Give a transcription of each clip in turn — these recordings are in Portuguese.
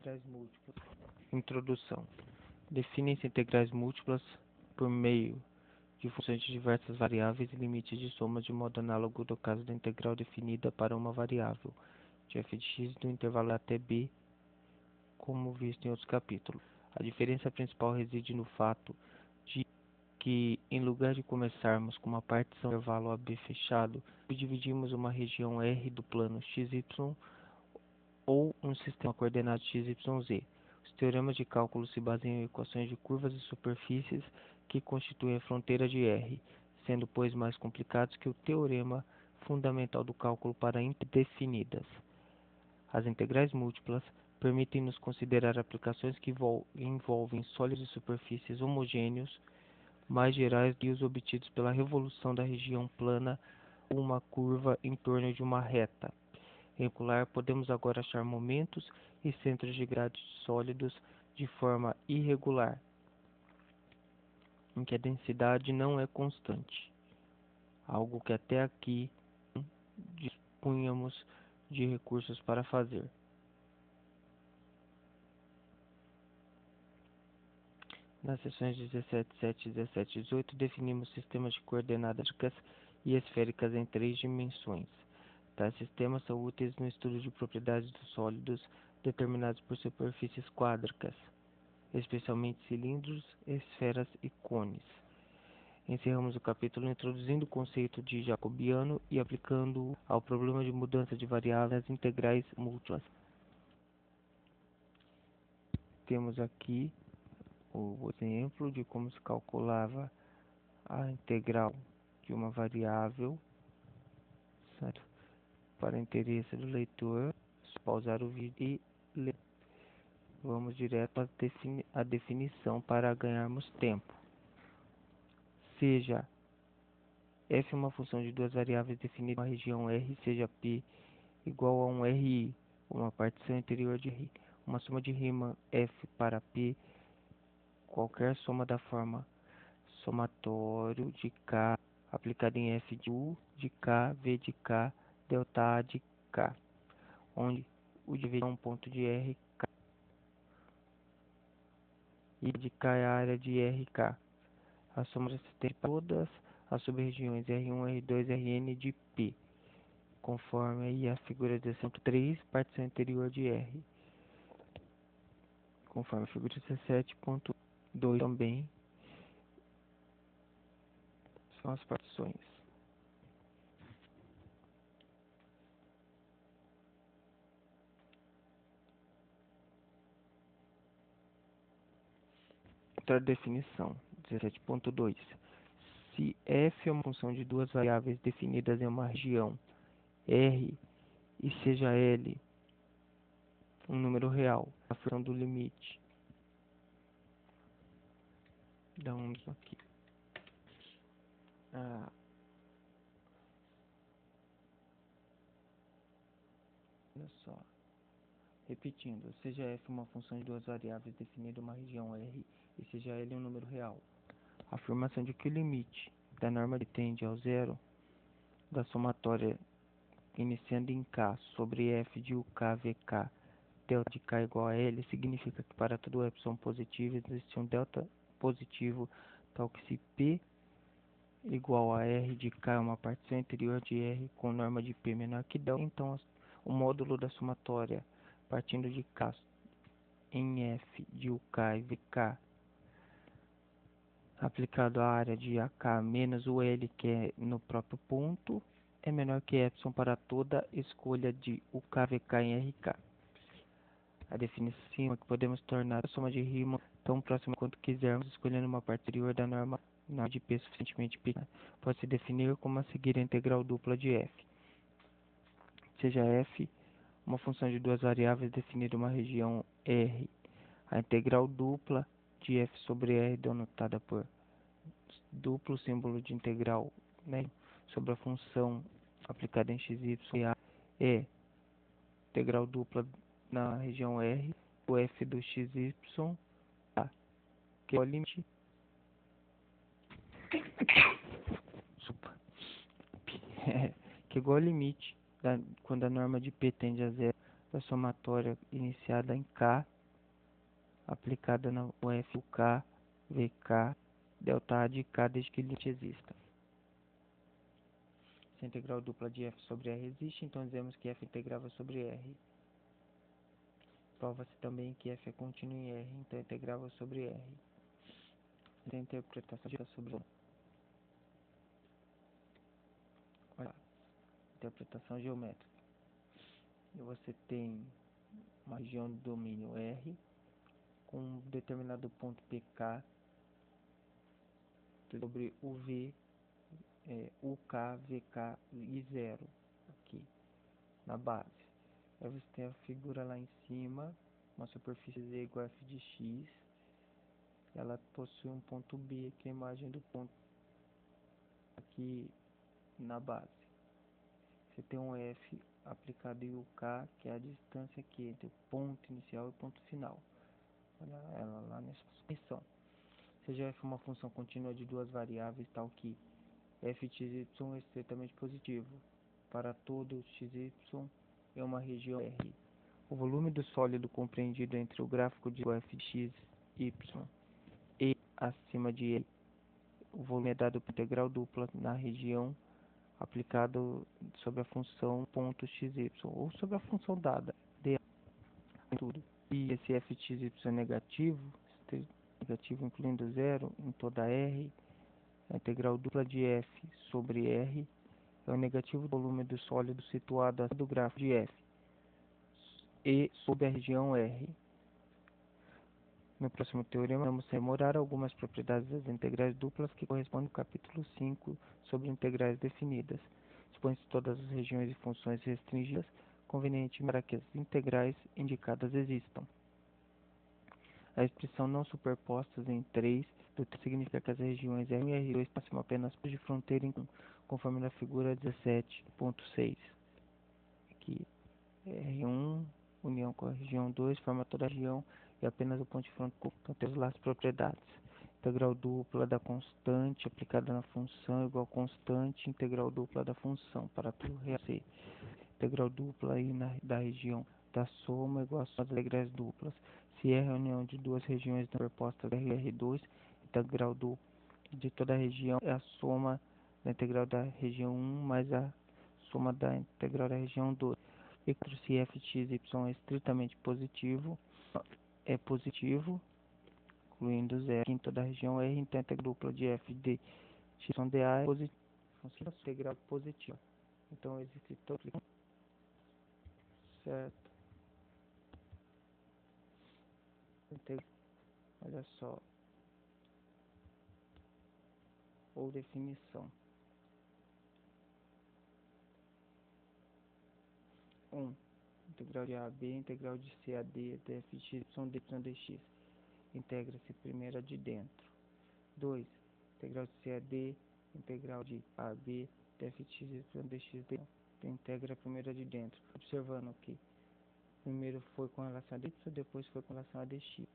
Integrais múltiplas. Introdução. Definem-se integrais múltiplas por meio de funções de diversas variáveis e limites de somas de modo análogo do caso da integral definida para uma variável de f de x do intervalo até b, como visto em outros capítulos. A diferença principal reside no fato de que, em lugar de começarmos com uma partição do intervalo AB fechado, dividimos uma região R do plano XY ou um sistema coordenado XYZ. Os teoremas de cálculo se baseiam em equações de curvas e superfícies que constituem a fronteira de R, sendo, pois, mais complicados que o teorema fundamental do cálculo para indefinidas. As integrais múltiplas permitem-nos considerar aplicações que envolvem sólidos e superfícies homogêneos, mais gerais que os obtidos pela revolução da região plana ou uma curva em torno de uma reta. Em particular, podemos agora achar momentos e centros de gravidade sólidos de forma irregular, em que a densidade não é constante, algo que até aqui não dispunhamos de recursos para fazer. Nas seções 17.7, 17 e 18, definimos sistemas de coordenadas e esféricas em 3 dimensões. Tais sistemas são úteis no estudo de propriedades dos sólidos determinados por superfícies quádricas, especialmente cilindros, esferas e cones. Encerramos o capítulo introduzindo o conceito de jacobiano e aplicando-o ao problema de mudança de variáveis integrais múltiplas. Temos aqui o exemplo de como se calculava a integral de uma variável, certo? Para interesse do leitor, pausar o vídeo e ler. Vamos direto à definição para ganharmos tempo. Seja f uma função de duas variáveis definida em uma região R, seja P igual a um RI, uma partição interior de R, uma soma de rima f para P, qualquer soma da forma somatório de K aplicada em f de U de K, V de K, delta A de K, onde o de V é um ponto de RK e de K é a área de RK. A soma existente para todas as sub-regiões R1, R2, Rn de P, conforme aí a figura 17.3, partição interior de R, conforme a figura 17.2 também são as partições. Outra definição, 17.2. Se f é uma função de duas variáveis definidas em uma região R e seja L um número real, a função do limite. Vamos aqui. Olha só. Repetindo, seja f uma função de duas variáveis definida em uma região R e seja L um número real. A afirmação de que o limite da norma que tende ao zero da somatória iniciando em K sobre f de UK, VK, delta de K igual a L, significa que para todo epsilon positivo existe um delta positivo tal que se P igual a R de K é uma partição interior de R com norma de P menor que delta, então o módulo da somatória partindo de K em F de UK e VK aplicado à área de AK menos o L que é no próprio ponto é menor que epsilon para toda escolha de UK, VK em RK. A definição é que podemos tornar a soma de rima tão próxima quanto quisermos, escolhendo uma parte anterior da norma de P suficientemente pequena. Pode-se definir como a seguir a integral dupla de f. Seja f uma função de duas variáveis definida em uma região R. A integral dupla de f sobre R, denotada por duplo símbolo de integral, né, sobre a função aplicada em x, y e a, é integral dupla na região R, o f do x, y, a, que é o limite que é igual ao limite quando a norma de P tende a zero da somatória iniciada em K aplicada no f k, vk, delta a de k desde que limite exista. Se a integral dupla de f sobre r existe, então dizemos que f é integrável sobre r. Prova-se também que f é contínuo em R, então é integrável sobre R. Tem interpretação sobre o. Olha, interpretação geométrica. E você tem uma região do domínio R com um determinado ponto PK sobre UV, UK, VK e 0 aqui na base. Aí você tem a figura lá em cima, uma superfície Z igual a f de x. Ela possui um ponto B, que é a imagem do ponto aqui na base. Você tem um F aplicado em UK, que é a distância aqui entre o ponto inicial e o ponto final. Olha ela lá nessa expressão. Seja f uma função contínua de duas variáveis, tal que f de y é estritamente positivo. Para todo xy é uma região R. O volume do sólido compreendido entre o gráfico de f de x, y e acima de ele. O volume é dado por integral dupla na região aplicado sobre a função ponto xy ou sobre a função dada de tudo. E esse f de xy é negativo incluindo zero em toda R, a integral dupla de f sobre R é o negativo do volume do sólido situado acima do gráfico de f e sobre a região R. No próximo teorema, vamos rememorar algumas propriedades das integrais duplas que correspondem ao capítulo 5 sobre integrais definidas. Expõe-se todas as regiões e funções restringidas, conveniente para que as integrais indicadas existam. A expressão não superpostas em 3 significa que as regiões R1 e R2 passam apenas de fronteira em comum, conforme na figura 17.6. Aqui, R1, união com a região 2, forma toda a região e apenas o ponto de fronteira. Então temos lá as propriedades. Integral dupla da constante aplicada na função igual a constante integral dupla da função para tudo real C. Integral dupla aí da região da soma igual a soma das integrais duplas. Se R é a união de duas regiões superpostas R e R2, integral dupla de toda a região é a soma da integral da região 1 mais a soma da integral da região 2. E se f de x, y é estritamente positivo, é positivo, incluindo zero em toda a região R, então a integral dupla de f de x dA é positiva, integral positiva. Então existe todo certo. Olha só, ou definição. 1. Integral de A a B, integral de C a D, df de y, dx. Integra-se primeira de dentro. 2. Integral de C a D, integral de A a B, df de y, dx. Integra a primeira de dentro. Observando que primeiro foi com relação a dy, depois foi com relação a dx.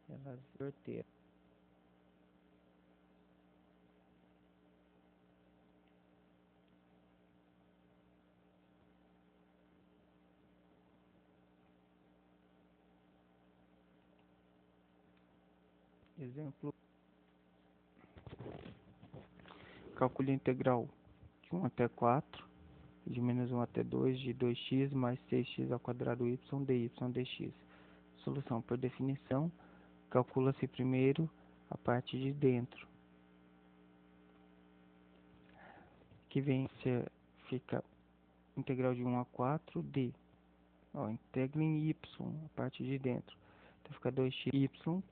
Elas inverteram. Exemplo. Calcule a integral de 1 até 4, de menos 1 até 2, de 2x mais 6x ao quadrado y dy dx. Solução por definição, calcula-se primeiro a parte de dentro, que vem ser, fica integral de 1 a 4 d. Integra em y, a parte de dentro. Então fica 2x, vou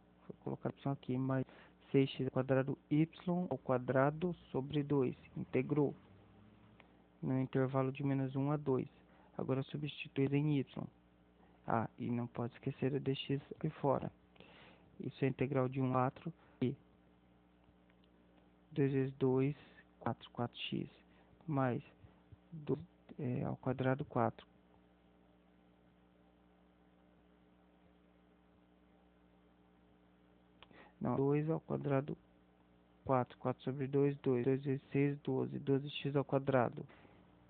colocar y aqui, mais 6x ao quadrado y ao quadrado sobre 2. Integrou no intervalo de menos 1 a 2. Agora substitui em y. E não pode esquecer o dx aqui fora. Isso é integral de 1 a 4 e 2 vezes 2, 4x, mais 2 ao quadrado 4. Não, 2 ao quadrado 4, 4 sobre 2, 2, 2 vezes 6, 12, 12x ao quadrado.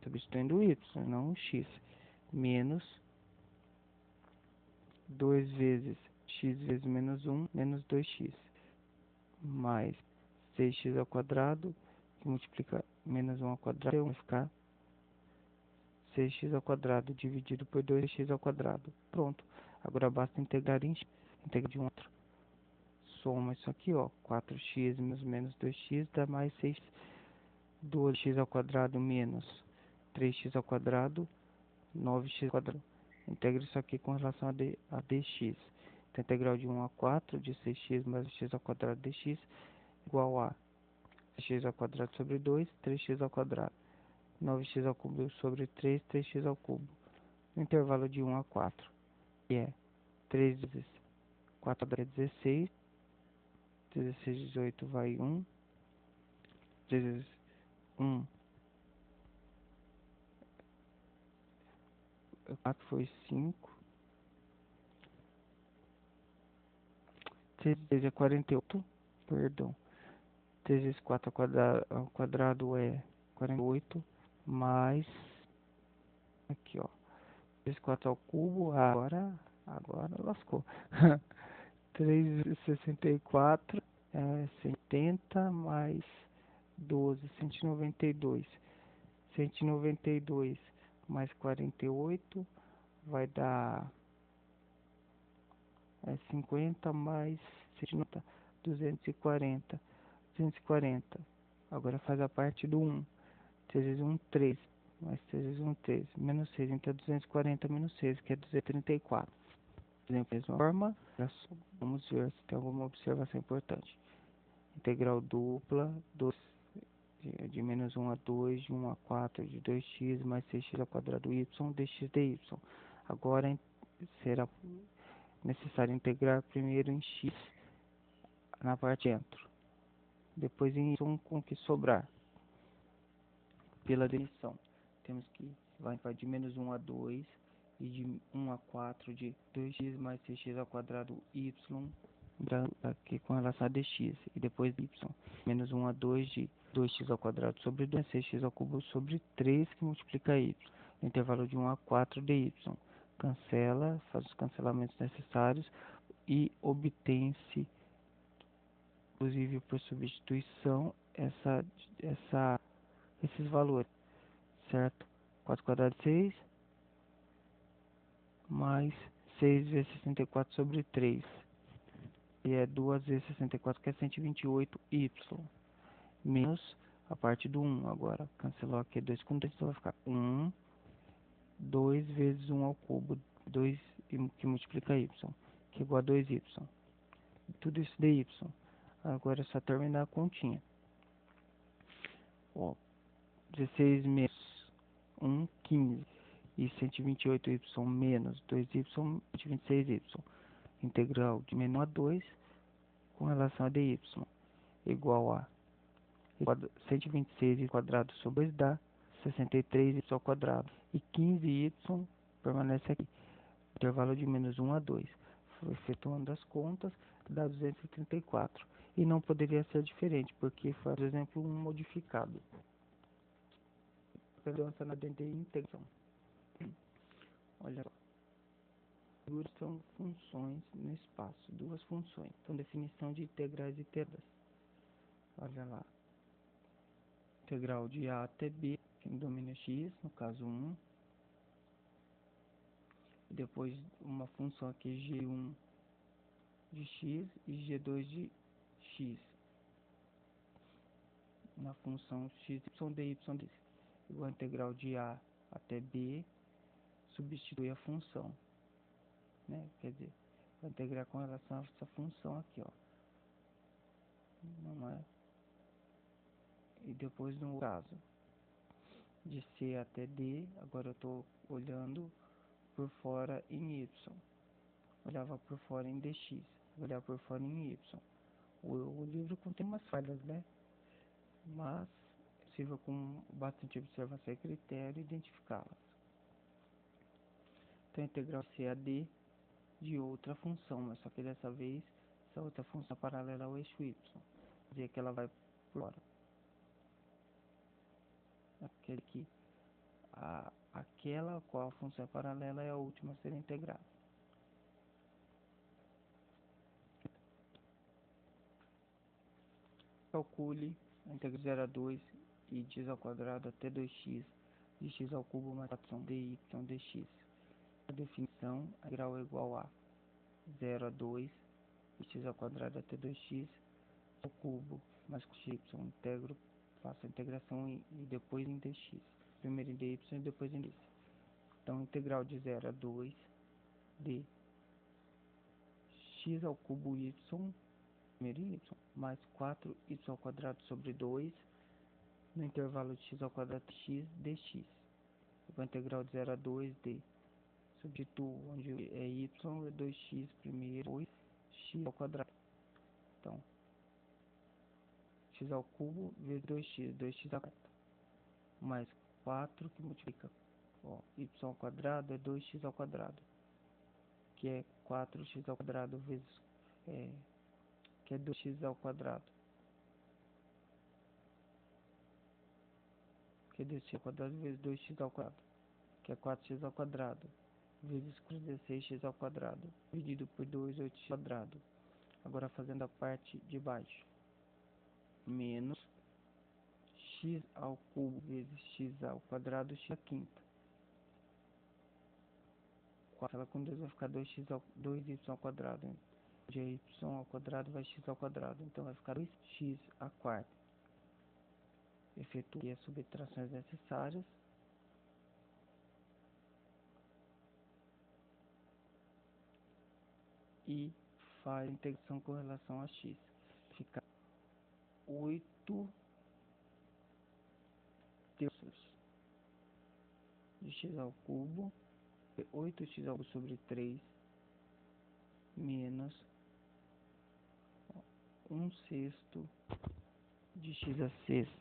Substituindo o y, não o x, menos 2 vezes x vezes menos 1 menos 2x, mais 6x ao quadrado, que multiplica menos 1 ao quadrado, vai ficar 6x ao quadrado dividido por 2x ao quadrado. Pronto. Agora basta integrar em x, integrar de um outro. Soma isso aqui, ó, 4x menos 2x dá mais 6, 2x ao quadrado menos 3x ao quadrado, 9x ao quadrado. Integra isso aqui com relação a dx. Então, integral de 1 a 4 de 6x mais x ao quadrado dx igual a x ao quadrado sobre 2, 3x ao quadrado. 9x ao cubo sobre 3, 3x ao cubo. No intervalo de 1 a 4, que é 3 vezes 4 é 16, 16, 18 vai 1, 3 vezes 1, 4 foi 5, 3 vezes é 48, perdão, 3 vezes 4 ao quadrado é 48, mais, aqui ó, 3 vezes 4 ao cubo, agora lascou. 3 vezes 64 é 70 mais 12, 192. 192 mais 48 vai dar 50 mais 190, 240. 240. Agora faz a parte do 1. 3 vezes 1, 3. Mais 3 vezes 1, 3. Menos 6. Então 240 menos 6, que é 234. Da mesma forma, vamos ver se tem alguma observação importante. Integral dupla, 2, de menos 1 a 2, de 1 a 4, de 2x mais 6x ao quadrado y, dx dy. Agora será necessário integrar primeiro em x na parte dentro, depois em y com o que sobrar. Pela definição, temos que vai de menos 1 a 2 e de 1 a 4 de 2x mais 6x ao quadrado y, aqui com relação a dx, e depois y, menos 1 a 2 de 2x ao quadrado sobre 2, 6x ao cubo sobre 3, que multiplica y, no intervalo de 1 a 4 dy. Cancela, faz os cancelamentos necessários e obtém-se, inclusive por substituição, esses valores, certo? 4 quadrado de 6, mais 6 vezes 64 sobre 3, e é 2 vezes 64, que é 128y, menos a parte do 1 agora, cancelou aqui 2 com 2, então vai ficar 2 vezes 1 ao cubo, 2 que multiplica y, que é igual a 2y, tudo isso dy. Agora é só terminar a continha. Ó, 16 menos 1, 15. E 128y menos 2y, 126y. Integral de menos a 2 com relação a dy. Igual a 126y quadrado sobre 2 dá 63y ao quadrado. E 15y permanece aqui. Intervalo de menos 1 a 2. Efetuando as contas, dá 234. E não poderia ser diferente, porque foi, por exemplo, um modificado. Mudança na dentro de integração. Olha, duas são funções no espaço, duas funções. Então, definição de integrais e terdas. Olha lá. Integral de A até B, em domínio x, no caso 1. E depois uma função aqui, g1 de x e g2 de x. Na função x, y, dy, dy. Igual a integral de A até B, substitui a função, né? Quer dizer, vai integrar com relação a essa função aqui, ó. Não é? E depois no caso de C até D, agora eu estou olhando por fora em y. Olhava por fora em dx, olhar por fora em y. O livro contém umas falhas, né? Mas é possível com bastante observação e critério identificá-las. Então, a integral C a D de outra função, mas só que dessa vez essa outra função é paralela ao eixo y, quer dizer que ela vai por fora. Aquela qual a função é paralela é a última a ser integrada. Calcule a integral de 0 a 2 e x ao quadrado até 2x de x ao cubo mais 4 dy dx. A definição, a integral é igual a 0 a 2 de x ao quadrado até 2x ao cubo mais y. Integro, faço a integração e depois em dx. Primeiro em dy e depois em dx. Então, integral de 0 a 2 de x ao cubo y, primeiro y, mais 4y ao quadrado sobre 2, no intervalo de x ao quadrado x dx. A integral de 0 a 2 de, substituo onde é y, é 2x primeiro, depois x ao quadrado. Então, x ao cubo vezes 2x, 2x ao quadrado, mais 4 que multiplica, y ao quadrado é 2x ao quadrado, que é 4x ao quadrado vezes, que é 2x ao quadrado, que é 2x ao quadrado vezes 2x ao quadrado, que é 4x ao quadrado, vezes 16x ao quadrado, dividido por 2, 8x ao quadrado. Agora fazendo a parte de baixo, menos x ao cubo vezes x ao quadrado, x à quinta. Ela com 2 vai ficar 2y ao quadrado. De y ao quadrado vai x ao quadrado. Então vai ficar 2x à quarta. Efetue as subtrações necessárias. E faz a integração com relação a x. Fica 8 terços de x ao cubo. 8x ao cubo sobre 3 menos 1/6 de x a sexta,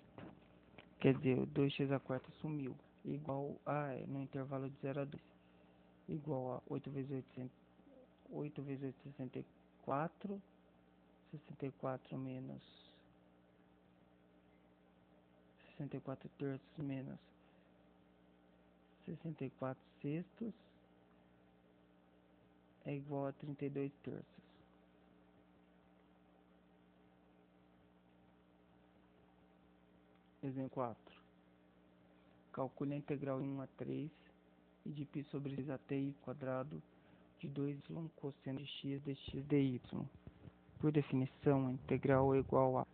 quer dizer, o 2x a quarta sumiu, igual a, no intervalo de 0 a 2, igual a 8 vezes 8 vezes 8, 64, 64 menos 64 terços menos 64 sextos é igual a 32 terços. Exemplo 4. Calcule a integral de 1 a 3 e de π sobre x até y quadrado de 2y cosseno de x dx dy. Por definição, a integral é igual a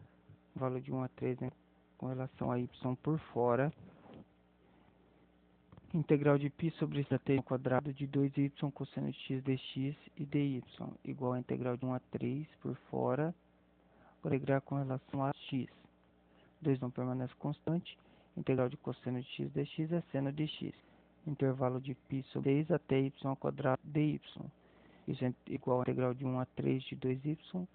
valor de 1 a 3 com relação a y por fora. Integral de π sobre x até y quadrado de 2y cosseno de x dx e dy igual a integral de 1 a 3 por fora. Agora integrar com relação a x. 2 não permanece constante. Integral de cosseno de x dx é seno de x. Intervalo de π sobre 3 até y ao quadrado dy. Isso é igual a integral de 1 a 3 de 2y,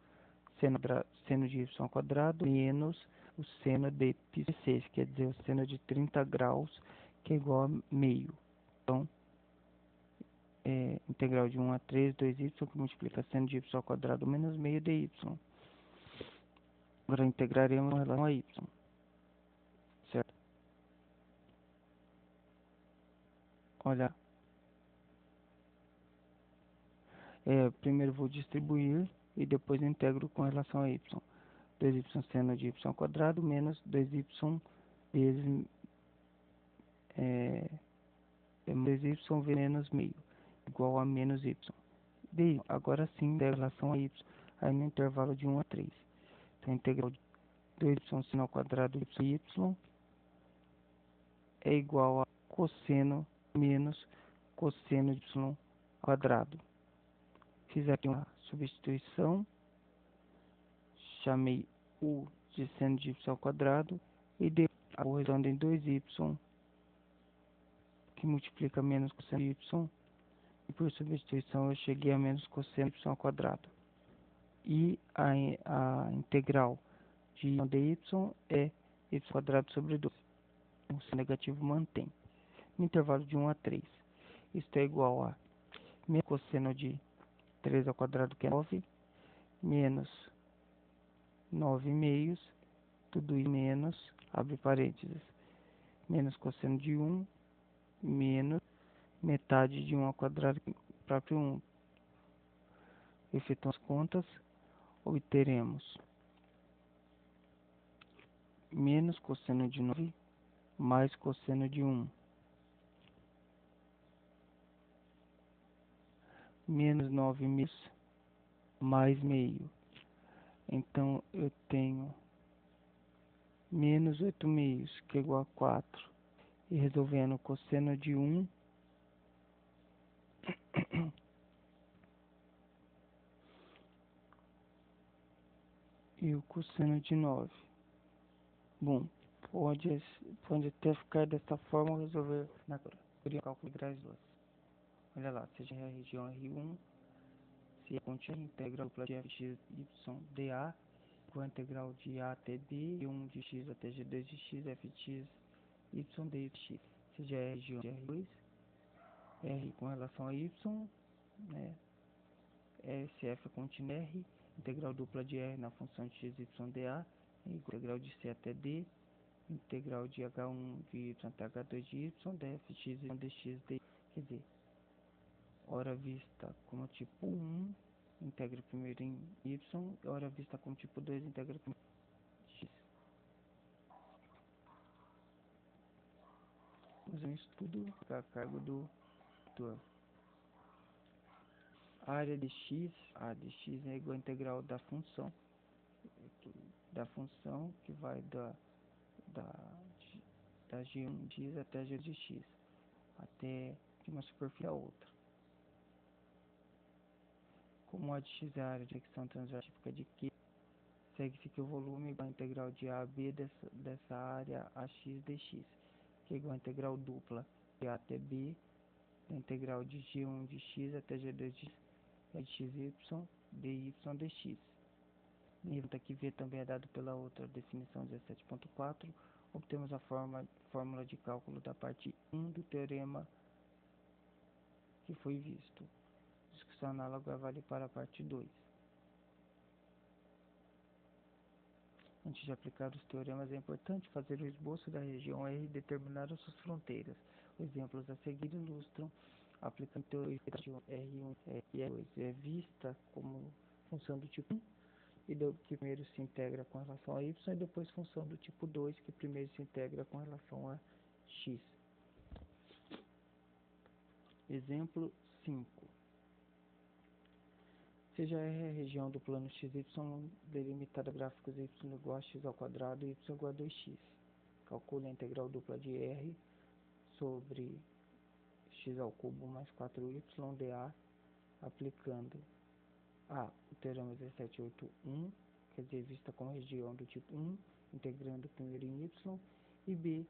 seno de y ao quadrado, menos o seno de π sobre 6, quer dizer, o seno de 30 graus, que é igual a meio. Então, integral de 1 a 3, 2y, que multiplica seno de y ao quadrado menos meio dy. Agora integraremos em relação a y. Certo? Olha, primeiro vou distribuir e depois integro com relação a y. 2y seno de y ao quadrado menos 2y vezes 2y menos meio, igual a menos y. Dy, agora sim, em relação a y, aí no intervalo de 1 a 3. Então, a integral de 2y seno ao quadrado de y é igual a cosseno menos cosseno de y ao quadrado. Fiz aqui uma substituição, chamei u de seno de y ao quadrado e dei a correção em 2y, que multiplica menos cosseno de y, e por substituição eu cheguei a menos cosseno de y ao quadrado. E a integral de y é y quadrado sobre 2. O seno negativo mantém. No intervalo de 1 a 3. Isto é igual a menos cosseno de 3 ao quadrado, que é 9, menos 9 meios, tudo isso menos, abre parênteses, menos cosseno de 1, menos metade de 1 ao quadrado, próprio 1. Efetuando as contas, obteremos menos cosseno de 9 mais cosseno de 1, menos 9 meios mais meio. Então eu tenho menos 8 meios, que é igual a 4. E resolvendo o cosseno de 1 e o cosseno de 9. Bom, pode até ficar dessa forma resolver na teoria do cálculo de graus 2. Olha lá, seja a região R1, se a contínua integral dupla de fx, y, dA, com a integral de a até b, g1 de x até g2 de x, fx, y, dx. Seja a região de R2, R com relação a y, né? Se f é contínua R, integral dupla de R na função de x, y, dA, integral de c até d, integral de h1 de y até h2 de y, dfx, y, dx, d. Quer dizer, ora vista como tipo 1, integra primeiro em y, ora vista como tipo 2, integra primeiro em x. Vamos um estudo a cargo do autor. A área de x, a de x é igual à integral da função que vai da g1 de x até g de x, até de uma superfície a outra. Como a de x é a área de secção transversal típica de Q, segue-se que o volume é igual à integral de a a b dessa área a x dx, que é igual à integral dupla de a até b, da integral de g1 de x até g2 de xy, dy dx. Nota que V também é dado pela outra definição 17.4, obtemos a fórmula de cálculo da parte 1 do teorema que foi visto. Discussão análoga vale para a parte 2. Antes de aplicar os teoremas, é importante fazer o esboço da região R e determinar as suas fronteiras. Os exemplos a seguir ilustram aplicando teoria da região R1 e R2. É vista como função do tipo 1, e que primeiro se integra com relação a y, e depois função do tipo 2, que primeiro se integra com relação a x. Exemplo 5. Seja R a região do plano xy delimitada a gráficos y igual a x ao quadrado e y igual a 2x. Calcule a integral dupla de R sobre x ao cubo mais 4y dA, aplicando A, o teorema 1781, quer dizer, vista como região do tipo 1, integrando primeiro em y, e B,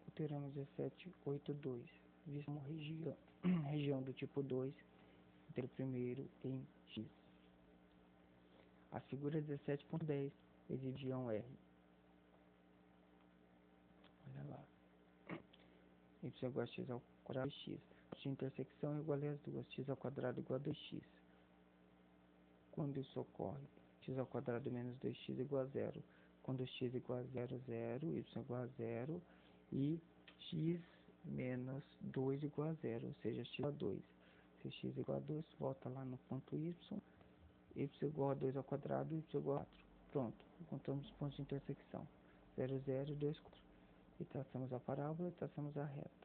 o teorema 1782, vista como região do tipo 2, integrando primeiro em x. A figura 17.10 exibe região R. Olha lá. Y igual a x ao quadrado de x. A intersecção é igual a as duas, x ao quadrado igual a 2x. Quando isso ocorre, x ao quadrado menos 2x igual a 0. Quando x igual a 0, 0, y igual a 0 e x menos 2 igual a 0, ou seja, x igual a 2. Se x igual a 2, volta lá no ponto y igual a 2 ao quadrado, y igual a 4. Pronto, encontramos os pontos de intersecção. 0, 0, 2, 4. E traçamos a parábola e traçamos a reta.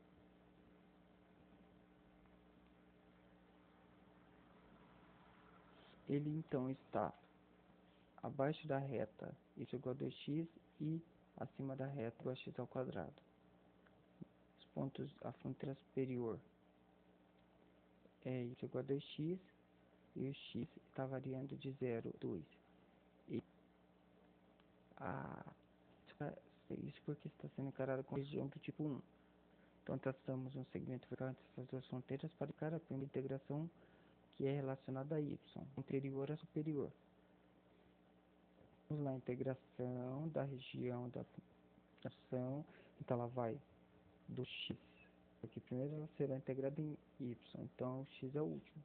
Ele então está abaixo da reta y igual a 2x e acima da reta igual a x ao quadrado. Os pontos, a fronteira superior é y igual a 2x e o x está variando de 0 a 2. E isso porque está sendo encarado como região do tipo 1. Então traçamos um segmento vertical entre essas duas fronteiras para indicar a primeira integração, que é relacionada a y, inferior a superior. Vamos lá, a integração da região da função, então ela vai do x, aqui primeiro ela será integrada em y, então o x é o último.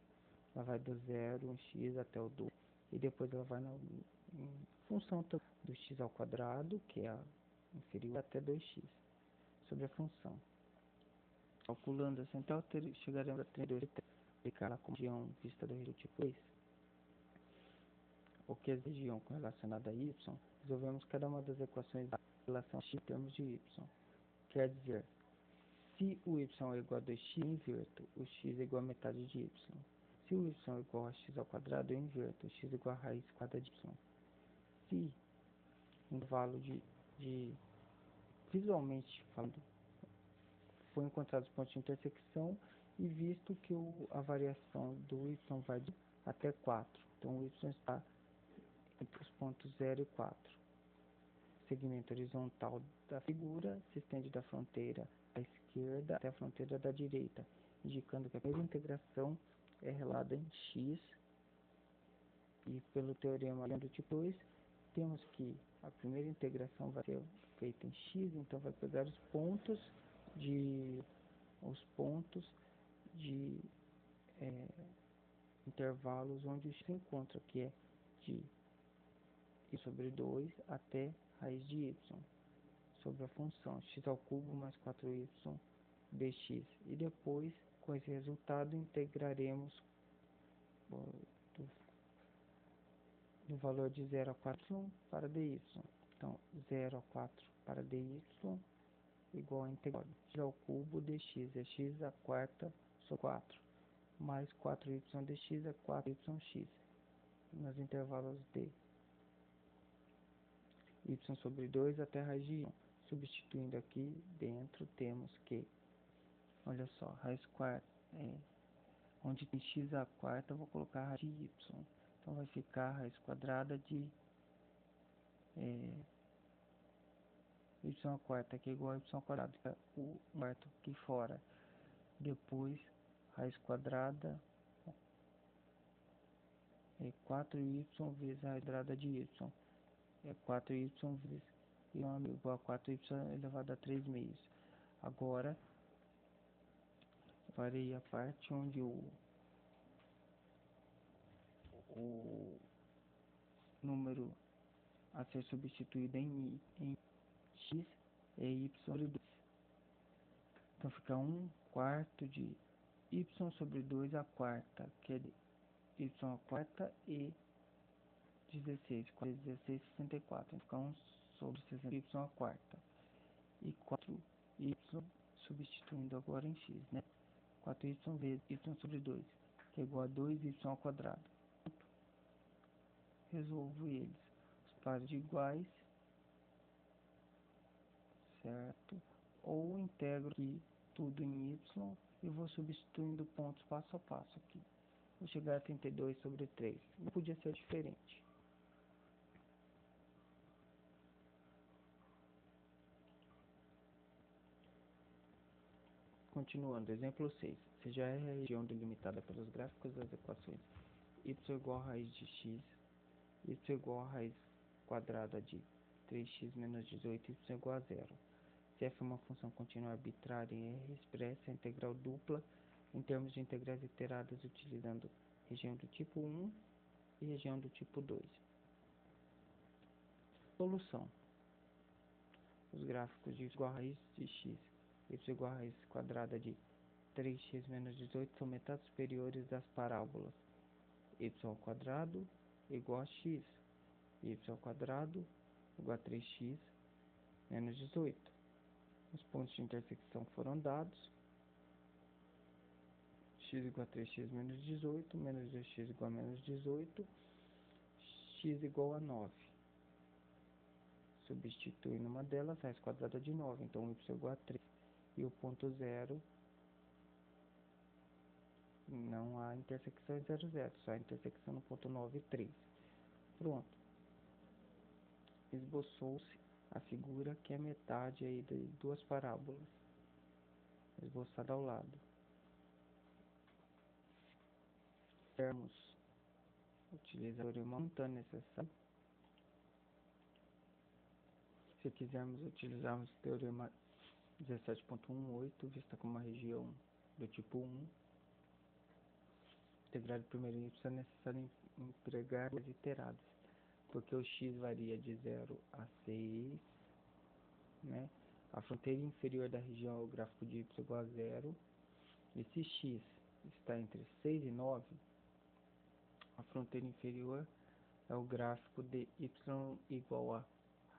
Ela vai do 0 em x até o 2, e depois ela vai em função do x ao quadrado, que é a inferior, até 2x, sobre a função. Calculando a central, chegaremos a 32, aplicar a região vista do tipo 2. O que é a região relacionada a y, resolvemos cada uma das equações relação x em termos de y. Quer dizer, se o y é igual a 2x, eu inverto, o x é igual a metade de y. Se o y é igual a x ao quadrado, eu inverto, o x é igual a raiz quadrada de y. Se o intervalo visualmente falando, foi encontrado os pontos de intersecção e visto que a variação do y vai de até 4. Então o y está entre os pontos 0 e 4. O segmento horizontal da figura se estende da fronteira à esquerda até a fronteira da direita, indicando que a primeira integração é relada em x. E pelo teorema do tipo 2, temos que a primeira integração vai ser feita em x, então vai pegar os pontos de intervalos onde o x se encontra, que é de y sobre 2 até raiz de y, sobre a função x ao cubo mais 4y dx. E depois, com esse resultado, integraremos do valor de 0 a 4 para dy. Então, 0 a 4 para dy igual a integral x ao cubo dx, é x a quarta sobre 4, mais 4y dx é 4yx, nos intervalos de y sobre 2 até a raiz de y. Substituindo aqui dentro, temos que, olha só, raiz quarta, onde tem x a quarta, eu vou colocar a raiz de y. Então vai ficar a raiz quadrada de y a quarta, que é igual a y ao quadrado, fica o quarto aqui fora. Depois, raiz quadrada é 4y vezes a raiz quadrada de y. É 4y vezes y igual a 4y elevado a 3 meios. Agora, farei a parte onde o número a ser substituído em x é y sobre 2. Então fica 1 quarto de y sobre 2 a quarta, que é de y a quarta e 16, 16, 64. Então fica 1 sobre 60 y a quarta. E 4y substituindo agora em x, né? 4y vezes y sobre 2, que é igual a 2y ao quadrado. Resolvo eles. Os pares de iguais, certo? Ou integro aqui tudo em y e vou substituindo pontos passo a passo aqui. Vou chegar a 32 sobre 3. Não podia ser diferente. Continuando, exemplo 6. Seja a região delimitada pelos gráficos das equações y igual a raiz de x, y igual a raiz quadrada de 3x menos 18, y igual a 0. Se f é uma função contínua arbitrária em R, expressa a integral dupla em termos de integrais iteradas utilizando região do tipo 1 e região do tipo 2. Solução. Os gráficos de y igual a raiz de x, y igual a raiz quadrada de 3x menos 18 são metades superiores das parábolas y ao quadrado igual a x, y ao quadrado igual a 3x menos 18. Os pontos de intersecção foram dados. X igual a 3x menos 18, menos 2x igual a menos 18, x igual a 9. Substituindo uma delas, raiz quadrada de 9, então y igual a 3. E o ponto 0, não há intersecção em 0, 0, só há intersecção no ponto 9 e 3. Pronto. Esboçou-se a figura que é metade aí de duas parábolas, esboçada ao lado. Termos utilizar o teorema montante necessário. Se quisermos utilizarmos o teorema 17.18, vista como uma região do tipo 1, integrar o primeiro y é necessário empregar as iteradas, porque o x varia de 0 a 6, né? A fronteira inferior da região é o gráfico de y igual a 0, e se x está entre 6 e 9, a fronteira inferior é o gráfico de y igual a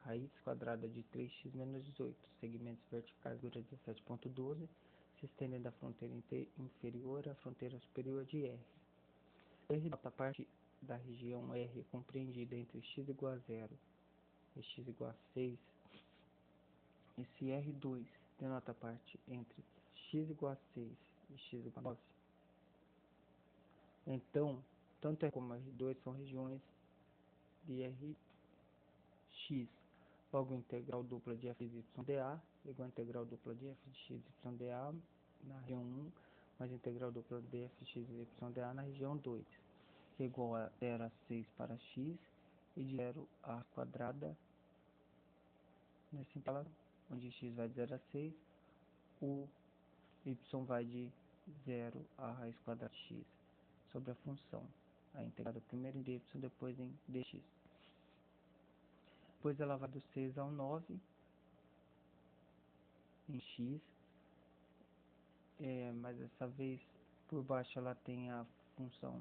raiz quadrada de 3x menos 18. Segmentos verticais, figura 17.12, se estendem da fronteira inferior à fronteira superior de R. R denota a parte da região R compreendida entre x igual a 0 e x igual a 6. Esse R2 denota a parte entre x igual a 6 e x igual a 9. Então, tanto R como R2 são regiões de Rx. Logo, integral dupla de f de y dA igual a integral dupla de f de x y dA na região 1, mais integral dupla de f de x y dA na região 2, que é igual a 0 a 6 para x e de 0 a quadrada, nesse intervalo, onde x vai de 0 a 6, o y vai de 0 a raiz quadrada de x, sobre a função, a integrada primeiro em dy, depois em dx. Depois ela vai do 6 ao 9 em x, mas dessa vez por baixo ela tem a função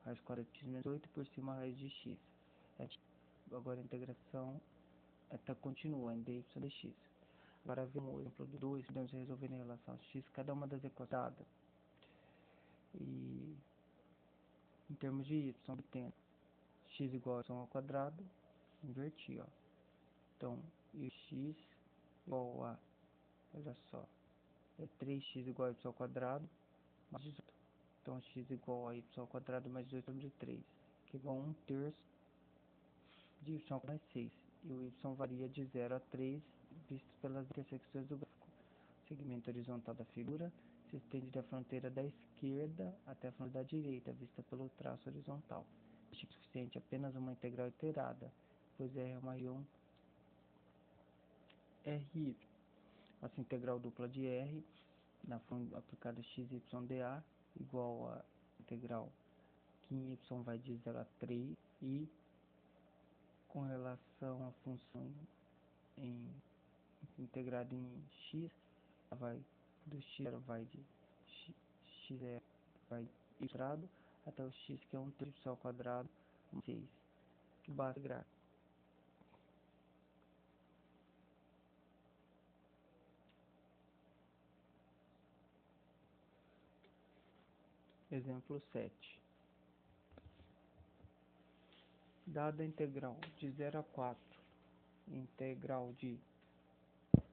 raiz quadrada de x menos 8 e por cima a raiz de x. Agora a integração continua em dy dx. Agora vemos o exemplo do 2, podemos resolver em relação a x cada uma das equações. E em termos de y, obtendo x igual a y ao quadrado, inverti, ó. Então, e x igual a, olha só, é 3x igual a y ao quadrado mais 18. Então, x igual a y ao quadrado mais 18 sobre 3, que é igual a 1/3 de y mais 6. E o y varia de 0 a 3, visto pelas intersecções do gráfico. O segmento horizontal da figura se estende da fronteira da esquerda até a fronteira da direita, vista pelo traço horizontal. É suficiente apenas uma integral iterada, pois R é uma região Ri. Nossa integral dupla de R, na forma aplicada x, y, dA, igual a integral que em y vai de 0 a 3 e com relação à função integrada em x, vai do x0 vai de x0 vai quadrado até o x, que é 1/3 ao quadrado, 6, que basta integrar. Exemplo 7. Dada a integral de 0 a 4, integral de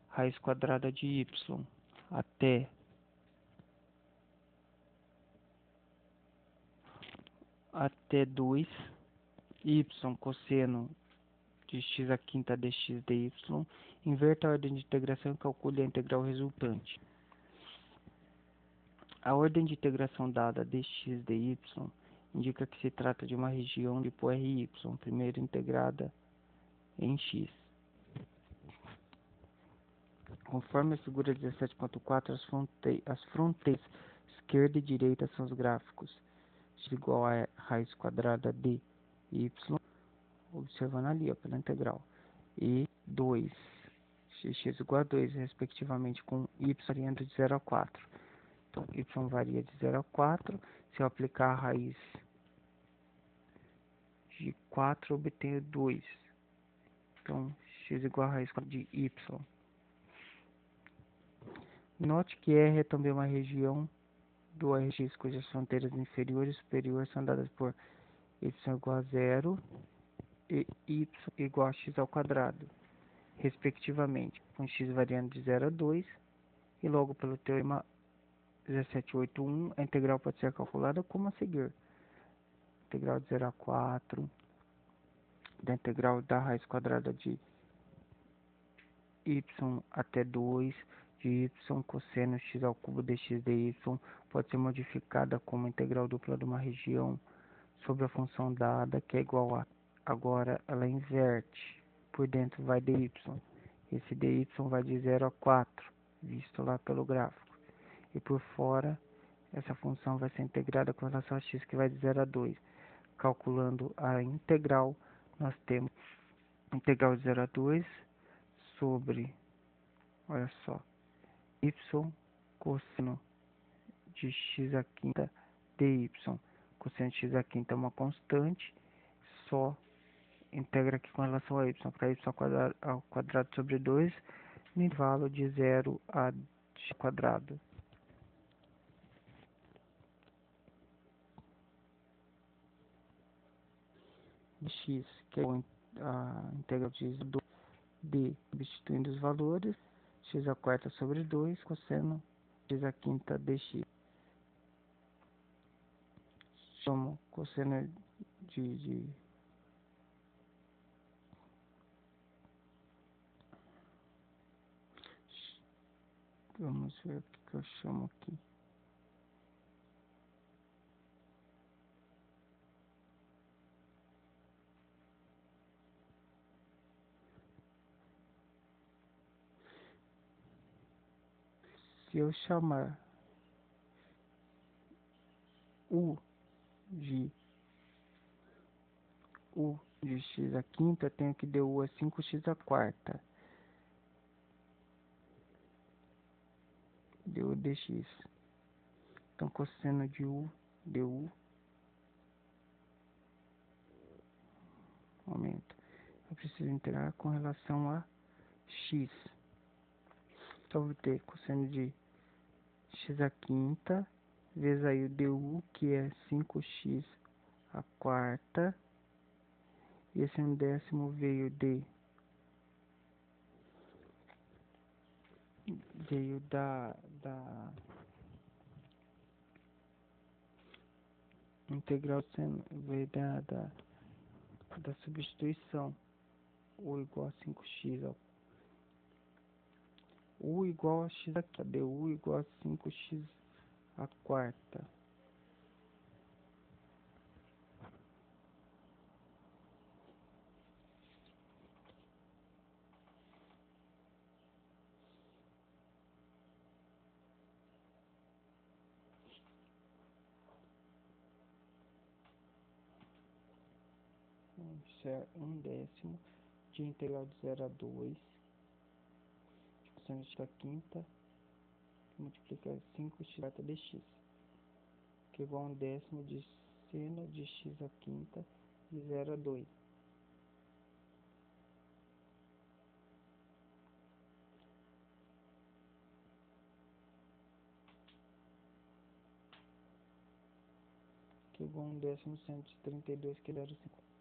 raiz quadrada de y até 2, y cosseno de x à quinta dx dy, inverta a ordem de integração e calcule a integral resultante. A ordem de integração dada dx dy indica que se trata de uma região de tipo Ry, primeiro integrada em x. Conforme a figura 17.4, as fronteiras esquerda e direita são os gráficos x igual a raiz quadrada de y, observando ali, ó, pela integral, e 2, x igual a 2, respectivamente, com y variando de 0 a 4. Então, y varia de 0 a 4, se eu aplicar a raiz de 4, obtenho 2. Então, x igual a raiz de y. Note que R é também uma região do Rx cujas fronteiras inferiores e superiores são dadas por y igual a 0 e y igual a x ao quadrado, respectivamente, com x variando de 0 a 2, e logo pelo teorema 1781, a integral pode ser calculada como a seguir: integral de 0 a 4, da integral da raiz quadrada de y até 2, de y cosseno x ao cubo dx dy, pode ser modificada como integral dupla de uma região sobre a função dada, que é igual a, agora ela inverte, por dentro vai dy, esse dy vai de 0 a 4, visto lá pelo gráfico, e por fora essa função vai ser integrada com relação a x, que vai de 0 a 2. Calculando a integral, nós temos integral de 0 a 2 sobre, olha só, y cosseno de x à quinta dy. Cosseno de x à quinta é uma constante, só integra aqui com relação a y, para y ao quadrado sobre 2, no intervalo de 0 a x quadrado. De x, que é a integral de d, substituindo os valores, x a quarta sobre 2, cosseno x a quinta dx. Chamo cosseno de vamos ver o que eu chamo aqui. Se eu chamar u de x a quinta, eu tenho que du é 5x a quarta. Du dx. Então, cosseno de u, du, aumenta. Eu preciso integrar com relação a x. Então, eu vou ter cosseno de x a quinta, vezes aí o du, que é 5x a quarta. E esse 1/10 veio da integral, veio da substituição. U igual a 5x, U igual a x aqui, du igual a 5x a quarta. Isso é 1/10 de integral de 0 a 2, cosseno de x a quinta, multiplica 5x a quarta dx, que é igual a 1/10 de seno de x a quinta de 0 a 2. Que é igual a 1/10 de 132, que é 0,5.